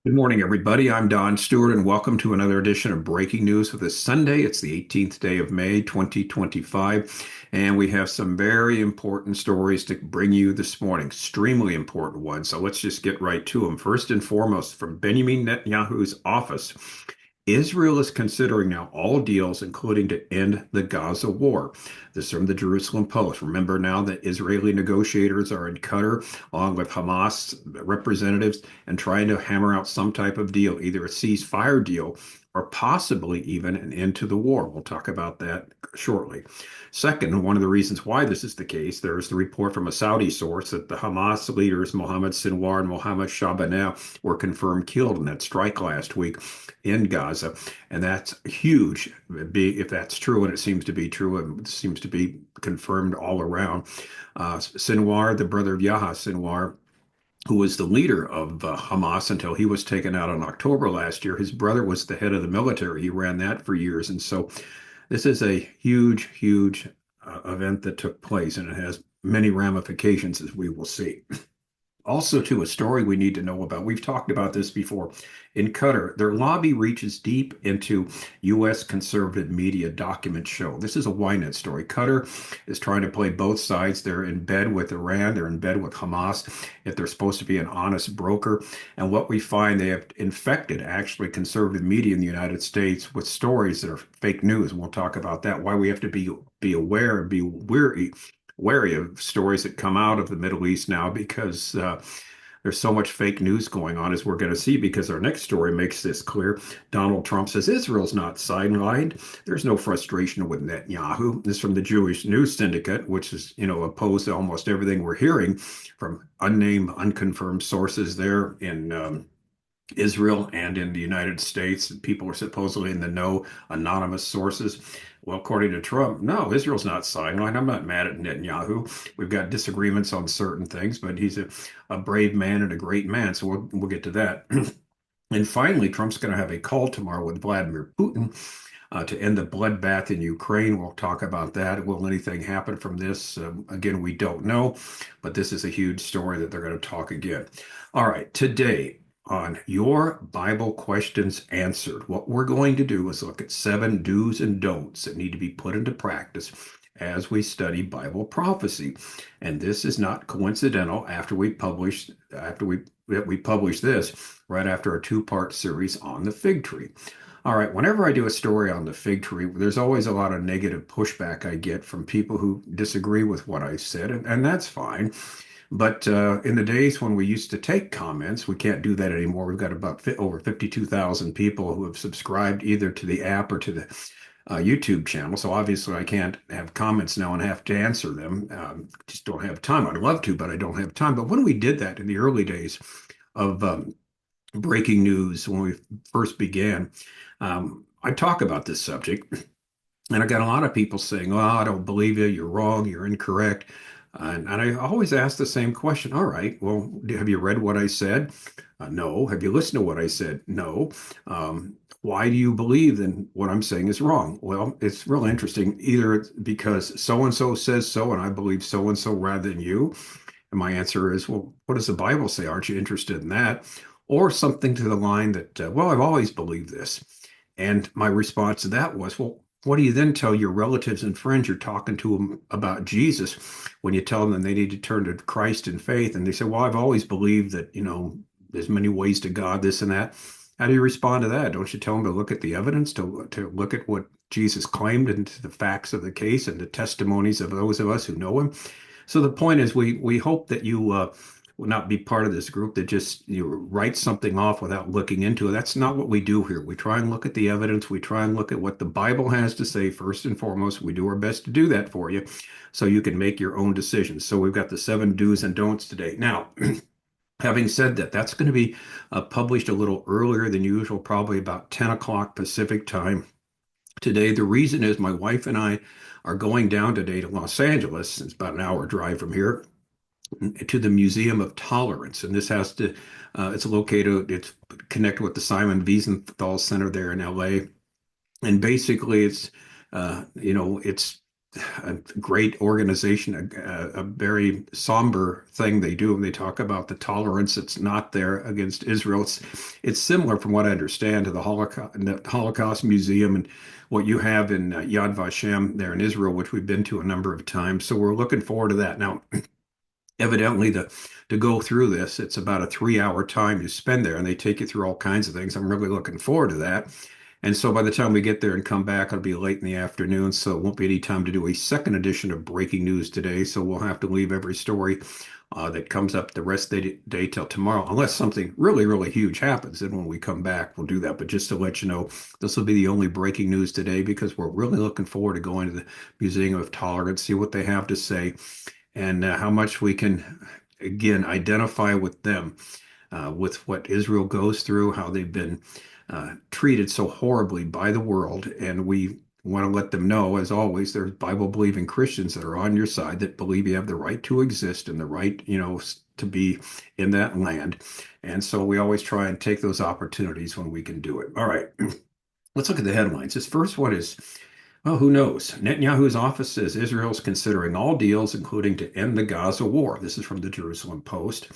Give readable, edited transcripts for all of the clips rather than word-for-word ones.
Good morning, everybody. I'm Don Stewart, and welcome to another edition of Breaking News for this Sunday. It's the 18th day of May, 2025, and we have some very important stories to bring you this morning, extremely important ones. So let's just get right to them. First and foremost, from Benjamin Netanyahu's office, Israel is considering now all deals, including to end the Gaza war. This is from the Jerusalem Post. Remember now that Israeli negotiators are in Qatar, along with Hamas representatives, and trying to hammer out some type of deal, either a ceasefire deal or possibly even an end to the war. We'll talk about that shortly. Second, one of the reasons why this is the case, there is the report from a Saudi source that the Hamas leaders, Mohammed Sinwar and Mohammed Shabaneh, were confirmed killed in that strike last week in Gaza. And that's huge, if that's true, and it seems to be true, and it seems to be confirmed all around. Sinwar, the brother of Yahya Sinwar, who was the leader of Hamas until he was taken out in October last year. His brother was the head of the military. He ran that for years. And so this is a huge, huge event that took place, and it has many ramifications, as we will see. Also, to a story we need to know about. We've talked about this before. In Qatar, their lobby reaches deep into U.S. conservative media documents show. This is a YNET story. Qatar is trying to play both sides. They're in bed with Iran. They're in bed with Hamas. If they're supposed to be an honest broker. And what we find, they have infected actually conservative media in the United States with stories that are fake news. And we'll talk about that, why we have to be aware and be wary of stories that come out of the Middle East now because there's so much fake news going on, as we're going to see, because our next story makes this clear. Donald Trump says Israel's not sidelined. There's no frustration with Netanyahu. This is from the Jewish News Syndicate, which is, opposed to almost everything we're hearing from unnamed, unconfirmed sources there in Israel and in the United States. People are supposedly in the know, anonymous sources. Well, according to Trump, no, Israel's not sidelined. I'm not mad at Netanyahu. We've got disagreements on certain things, but he's a brave man and a great man. So we'll get to that. And finally, Trump's going to have a call tomorrow with Vladimir Putin to end the bloodbath in Ukraine. We'll talk about that. Will anything happen from this? Again, we don't know, but this is a huge story that they're going to talk again. All right, today on Your Bible Questions Answered, what we're going to do is look at 7 do's and don'ts that need to be put into practice as we study Bible prophecy. And this is not coincidental we publish this right after a 2-part series on the fig tree. All right, whenever I do a story on the fig tree, there's always a lot of negative pushback I get from people who disagree with what I said, and that's fine. But in the days when we used to take comments, we can't do that anymore. We've got about over 52,000 people who have subscribed either to the app or to the YouTube channel. So obviously I can't have comments now and have to answer them. Just don't have time. I'd love to, but I don't have time. But when we did that in the early days of breaking news, when we first began, I talk about this subject. And I got a lot of people saying, "Oh, I don't believe you. You're wrong. You're incorrect." And I always ask the same question. All right, well, have you read what I said? No. Have you listened to what I said? No. Why do you believe then what I'm saying is wrong? Well, it's real interesting. Either it's because so and so says so, and I believe so and so rather than you. And my answer is, well, what does the Bible say? Aren't you interested in that? Or something to the line that, well, I've always believed this. And my response to that was, well, what do you then tell your relatives and friends you're talking to them about Jesus when you tell them they need to turn to Christ in faith? And they say, well, I've always believed that, there's many ways to God, this and that. How do you respond to that? Don't you tell them to look at the evidence, to look at what Jesus claimed and to the facts of the case and the testimonies of those of us who know him? So the point is, we hope that you will not be part of this group that just write something off without looking into it. That's not what we do here. We try and look at the evidence. We try and look at what the Bible has to say first and foremost. We do our best to do that for you so you can make your own decisions. So we've got the 7 do's and don'ts today. Now, having said that, that's going to be published a little earlier than usual, probably about 10 o'clock Pacific time today. The reason is my wife and I are going down today to Los Angeles. It's about an hour drive from here, to the Museum of Tolerance. And this it's connected with the Simon Wiesenthal Center there in LA. And basically it's a great organization, a very somber thing they do. And they talk about the tolerance that's not there against Israel. It's similar, from what I understand, to the Holocaust Museum and what you have in Yad Vashem there in Israel, which we've been to a number of times. So we're looking forward to that. Now, evidently, to go through this, it's about a 3 hour time you spend there, and they take you through all kinds of things. I'm really looking forward to that. And so by the time we get there and come back, it'll be late in the afternoon, so it won't be any time to do a second edition of breaking news today. So we'll have to leave every story that comes up the rest of the day till tomorrow, unless something really, really huge happens. Then when we come back, we'll do that. But just to let you know, this will be the only breaking news today because we're really looking forward to going to the Museum of Tolerance, see what they have to say, and how much we can, again, identify with them, with what Israel goes through, how they've been treated so horribly by the world. And we want to let them know, as always, there's Bible believing Christians that are on your side that believe you have the right to exist and the right, to be in that land. And so we always try and take those opportunities when we can do it. All right, let's look at the headlines. This first one is, well, who knows? Netanyahu's office says Israel's considering all deals, including to end the Gaza war. This is from the Jerusalem Post.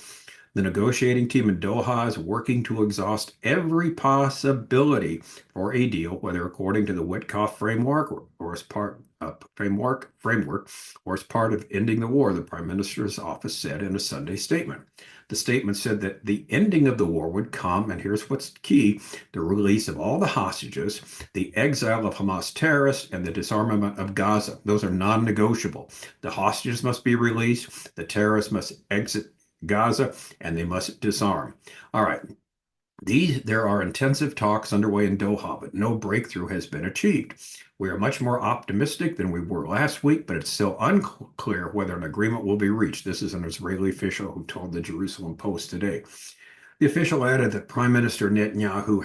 The negotiating team in Doha is working to exhaust every possibility for a deal, whether according to the Witkoff framework or as part of or as part of ending the war, the Prime Minister's office said in a Sunday statement. The statement said that the ending of the war would come, and here's what's key: the release of all the hostages, the exile of Hamas terrorists, and the disarmament of Gaza. Those are non-negotiable. The hostages must be released, the terrorists must exit Gaza, and they must disarm. All right. There are intensive talks underway in Doha, but no breakthrough has been achieved. We are much more optimistic than we were last week, but it's still unclear whether an agreement will be reached. This is an Israeli official who told the Jerusalem Post today. The official added that Prime Minister Netanyahu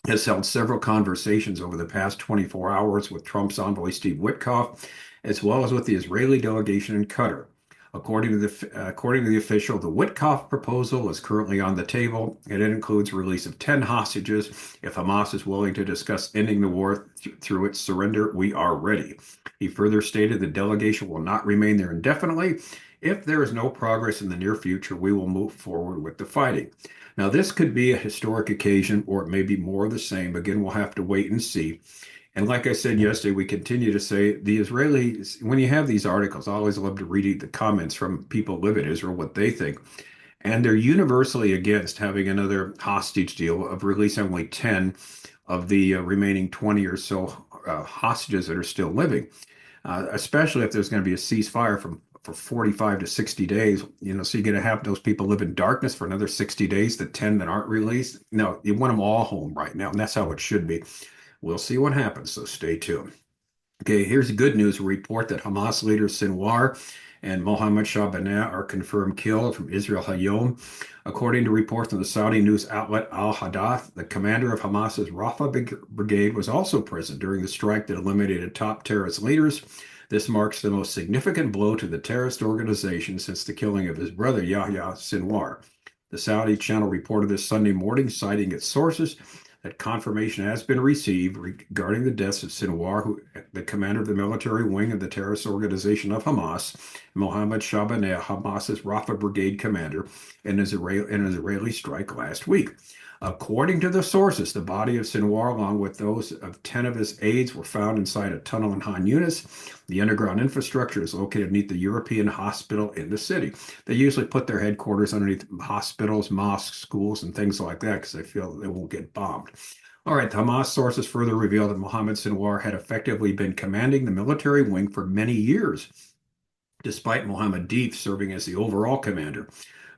has held several conversations over the past 24 hours with Trump's envoy Steve Witkoff, as well as with the Israeli delegation in Qatar. According to the official, the Witkoff proposal is currently on the table, and it includes release of 10 hostages. If Hamas is willing to discuss ending the war through its surrender, we are ready. He further stated the delegation will not remain there indefinitely. If there is no progress in the near future, we will move forward with the fighting. Now, this could be a historic occasion, or it may be more of the same. Again, we'll have to wait and see. And like I said yesterday, we continue to say the Israelis, when you have these articles, I always love to read the comments from people who live in Israel, what they think. And they're universally against having another hostage deal of releasing only 10 of the remaining 20 or so hostages that are still living, especially if there's going to be a ceasefire for 45 to 60 days, so you're going to have those people live in darkness for another 60 days, the 10 that aren't released. No, you want them all home right now, and that's how it should be. We'll see what happens, so stay tuned. Okay, here's the good news. A report that Hamas leader Sinwar and Mohammed Shabaneh are confirmed killed from Israel HaYom. According to reports from the Saudi news outlet Al Hadath, the commander of Hamas's Rafah brigade was also present during the strike that eliminated top terrorist leaders. This marks the most significant blow to the terrorist organization since the killing of his brother Yahya Sinwar. The Saudi channel reported this Sunday morning, citing its sources, that confirmation has been received regarding the deaths of Sinwar, the commander of the military wing of the terrorist organization of Hamas, Mohammed Shabaneh, Hamas's Rafah brigade commander, in an Israeli strike last week. According to the sources, the body of Sinwar, along with those of 10 of his aides, were found inside a tunnel in Han Yunis. The underground infrastructure is located beneath the European hospital in the city. They usually put their headquarters underneath hospitals, mosques, schools, and things like that because they feel they won't get bombed. All right, the Hamas sources further revealed that Mohammed Sinwar had effectively been commanding the military wing for many years, despite Mohammed Deif serving as the overall commander.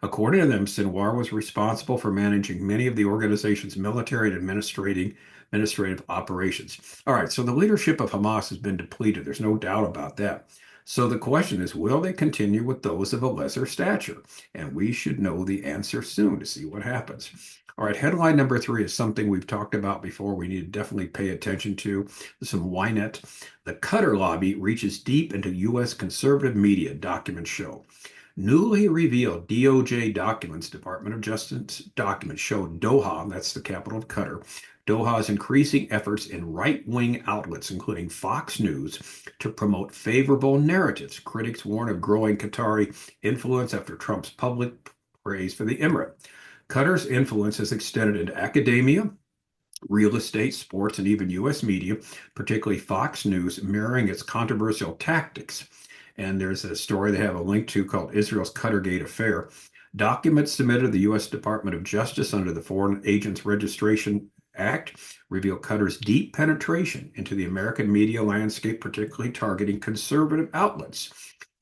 According to them, Sinwar was responsible for managing many of the organization's military and administrative operations. All right, so the leadership of Hamas has been depleted. There's no doubt about that. So the question is, will they continue with those of a lesser stature? And we should know the answer soon to see what happens. All right, headline number 3 is something we've talked about before. We need to definitely pay attention to. Some YNET. The Qatar lobby reaches deep into U.S. conservative media, documents show. Newly revealed DOJ documents, Department of Justice documents, show Doha, that's the capital of Qatar, Doha's increasing efforts in right-wing outlets, including Fox News, to promote favorable narratives. Critics warn of growing Qatari influence after Trump's public praise for the emirate. Qatar's influence has extended into academia, real estate, sports, and even U.S. media, particularly Fox News, mirroring its controversial tactics. And there's a story they have a link to called Israel's Qatargate Affair. Documents submitted to the U.S. Department of Justice under the Foreign Agents Registration Act reveal Qatar's deep penetration into the American media landscape, particularly targeting conservative outlets.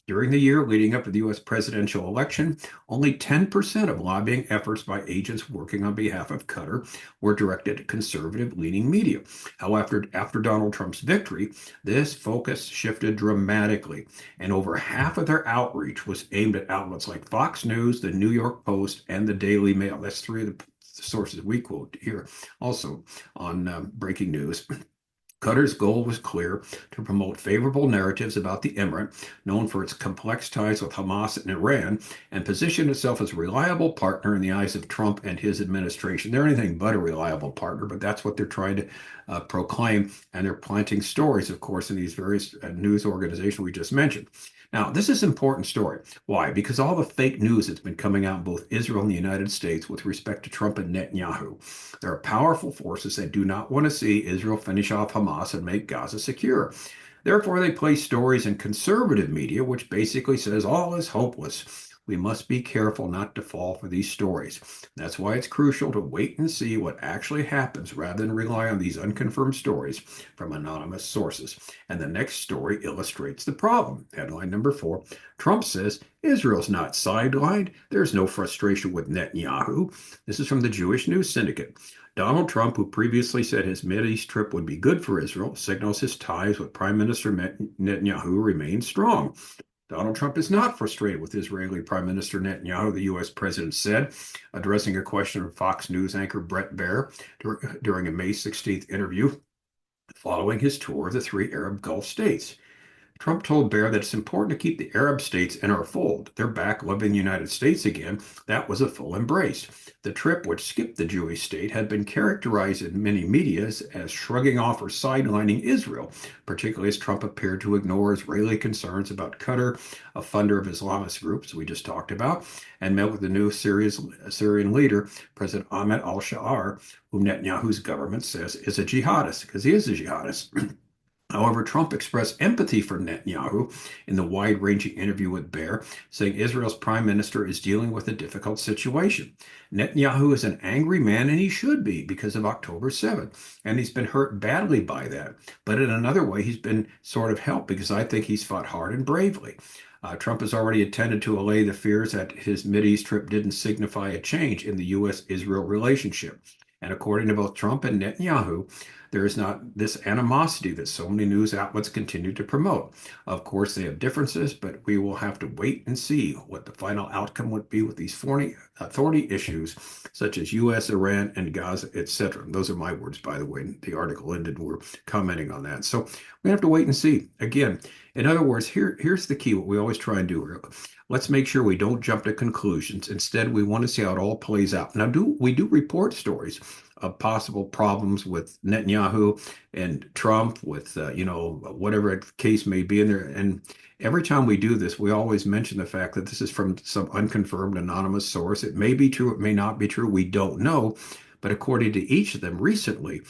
During the year leading up to the U.S. presidential election, only 10% of lobbying efforts by agents working on behalf of Qatar were directed at conservative-leaning media. However, after Donald Trump's victory, this focus shifted dramatically, and over half of their outreach was aimed at outlets like Fox News, the New York Post, and the Daily Mail. That's three of the sources we quote here also on breaking news. Qatar's goal was clear: to promote favorable narratives about the emirate, known for its complex ties with Hamas and Iran, and position itself as a reliable partner in the eyes of Trump and his administration. They're anything but a reliable partner, but that's what they're trying to proclaim. And they're planting stories, of course, in these various news organizations we just mentioned. Now, this is an important story. Why? Because all the fake news that's been coming out in both Israel and the United States with respect to Trump and Netanyahu. There are powerful forces that do not want to see Israel finish off Hamas and make Gaza secure. Therefore, they place stories in conservative media, which basically says all is hopeless. We must be careful not to fall for these stories. That's why it's crucial to wait and see what actually happens rather than rely on these unconfirmed stories from anonymous sources. And the next story illustrates the problem. Headline number 4, Trump says Israel's not sidelined. There's no frustration with Netanyahu. This is from the Jewish News Syndicate. Donald Trump, who previously said his Mideast trip would be good for Israel, signals his ties with Prime Minister Netanyahu remain strong. Donald Trump is not frustrated with Israeli Prime Minister Netanyahu, the U.S. president said, addressing a question of Fox News anchor Brett Baer during a May 16th interview following his tour of the 3 Arab Gulf states. Trump told Baer that it's important to keep the Arab states in our fold. They're back living in the United States again. That was a full embrace. The trip, which skipped the Jewish state, had been characterized in many media as shrugging off or sidelining Israel, particularly as Trump appeared to ignore Israeli concerns about Qatar, a funder of Islamist groups we just talked about, and met with the new Syrian leader, President Ahmed al-Shara, whom Netanyahu's government says is a jihadist, because he is a jihadist. However, Trump expressed empathy for Netanyahu in the wide-ranging interview with Baer, saying Israel's prime minister is dealing with a difficult situation. Netanyahu is an angry man, and he should be because of October 7th, and he's been hurt badly by that. But in another way, he's been sort of helped because I think he's fought hard and bravely. Trump has already attempted to allay the fears that his Mideast trip didn't signify a change in the U.S.-Israel relationship. And according to both Trump and Netanyahu, there is not this animosity that so many news outlets continue to promote. Of course, they have differences, but we will have to wait and see what the final outcome would be with these thorny issues, such as U.S., Iran, and Gaza, etc. Those are my words, by the way. The article ended, we're commenting on that. So we have to wait and see. Again, in other words, here's the key, what we always try and do. Let's make sure we don't jump to conclusions. Instead, we want to see how it all plays out. Now, we do report stories of possible problems with Netanyahu and Trump, with whatever case may be in there. And every time we do this, we always mention the fact that this is from some unconfirmed anonymous source. It may be true, it may not be true. We don't know. But according to each of them recently,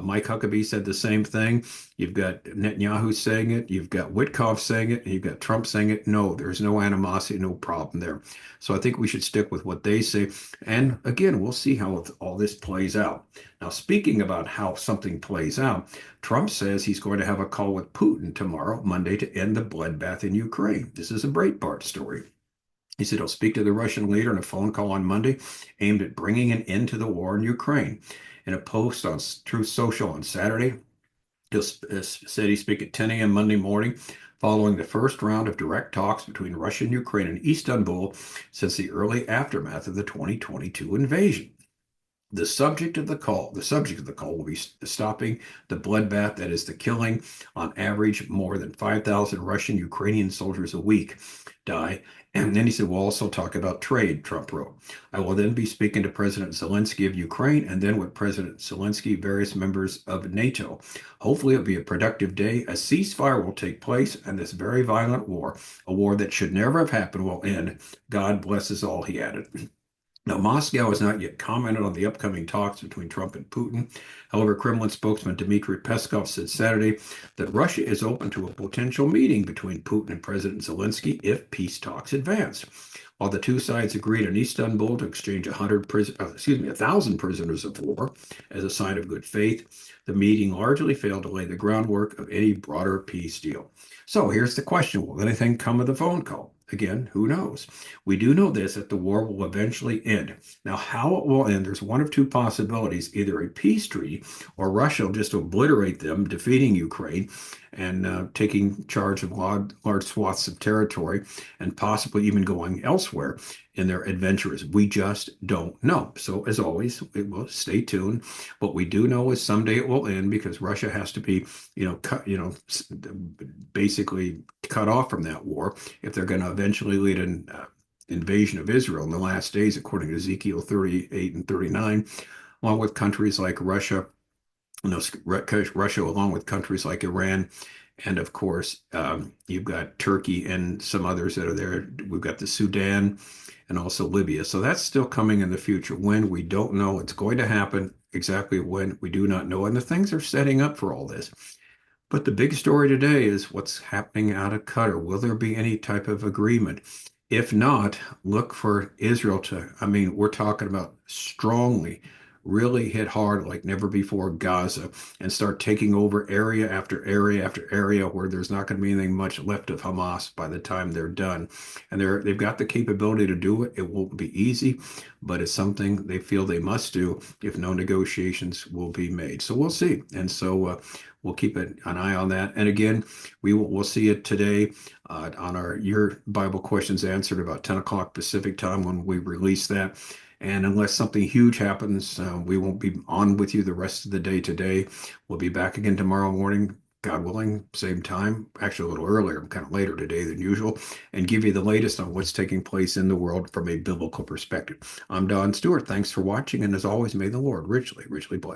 Mike Huckabee said the same thing. You've got Netanyahu saying it, you've got Witkoff saying it, and you've got Trump saying it. No, there's no animosity, no problem there. So I think we should stick with what they say. And again, we'll see how all this plays out. Now, speaking about how something plays out, Trump says he's going to have a call with Putin tomorrow, Monday, to end the bloodbath in Ukraine. This is a Breitbart story. He said he'll speak to the Russian leader in a phone call on Monday aimed at bringing an end to the war in Ukraine. In a post on Truth Social on Saturday, he said he'd speak at 10 a.m. Monday morning following the first round of direct talks between Russia and Ukraine in Istanbul since the early aftermath of the 2022 invasion. The subject of the call will be stopping the bloodbath that is the killing. On average, more than 5,000 Russian Ukrainian soldiers a week die. And then he said, we'll also talk about trade, Trump wrote. I will then be speaking to President Zelensky of Ukraine and then with President Zelensky, various members of NATO. Hopefully, it'll be a productive day. A ceasefire will take place, and this very violent war, a war that should never have happened, will end. God bless us all, he added. Now, Moscow has not yet commented on the upcoming talks between Trump and Putin. However, Kremlin spokesman Dmitry Peskov said Saturday that Russia is open to a potential meeting between Putin and President Zelensky if peace talks advance. While the two sides agreed in Istanbul to exchange 1,000 prisoners of war as a sign of good faith, the meeting largely failed to lay the groundwork of any broader peace deal. So here's the question: will anything come of the phone call? Again, who knows? We do know this, that the war will eventually end. Now, how it will end, there's one of two possibilities: either a peace treaty, or Russia will just obliterate them, defeating Ukraine and taking charge of large swaths of territory and possibly even going elsewhere in their adventures. We just don't know. So, as always, it will stay tuned. What we do know is someday it will end because Russia has to be, basically cut off from that war if they're going to eventually lead an invasion of Israel in the last days, according to Ezekiel 38 and 39, along with countries like Russia, Russia, along with countries like Iran. And of course, you've got Turkey and some others that are there. We've got the Sudan and also Libya. So that's still coming in the future. When, we don't know. It's going to happen. Exactly when, we do not know. And the things are setting up for all this. But the big story today is what's happening out of Qatar. Will there be any type of agreement? If not, look for Israel to, we're talking about strongly, really hit hard like never before Gaza and start taking over area after area after area where there's not going to be anything much left of Hamas by the time they're done. And they've got the capability to do it. It won't be easy, but it's something they feel they must do if no negotiations will be made. So we'll see. And so we'll keep an eye on that. And again, we'll see it today on your Bible questions answered about 10 o'clock Pacific time when we release that. And unless something huge happens, we won't be on with you the rest of the day today. We'll be back again tomorrow morning, God willing, same time, actually a little earlier, kind of later today than usual, and give you the latest on what's taking place in the world from a biblical perspective. I'm Don Stewart. Thanks for watching. And as always, may the Lord richly, richly bless.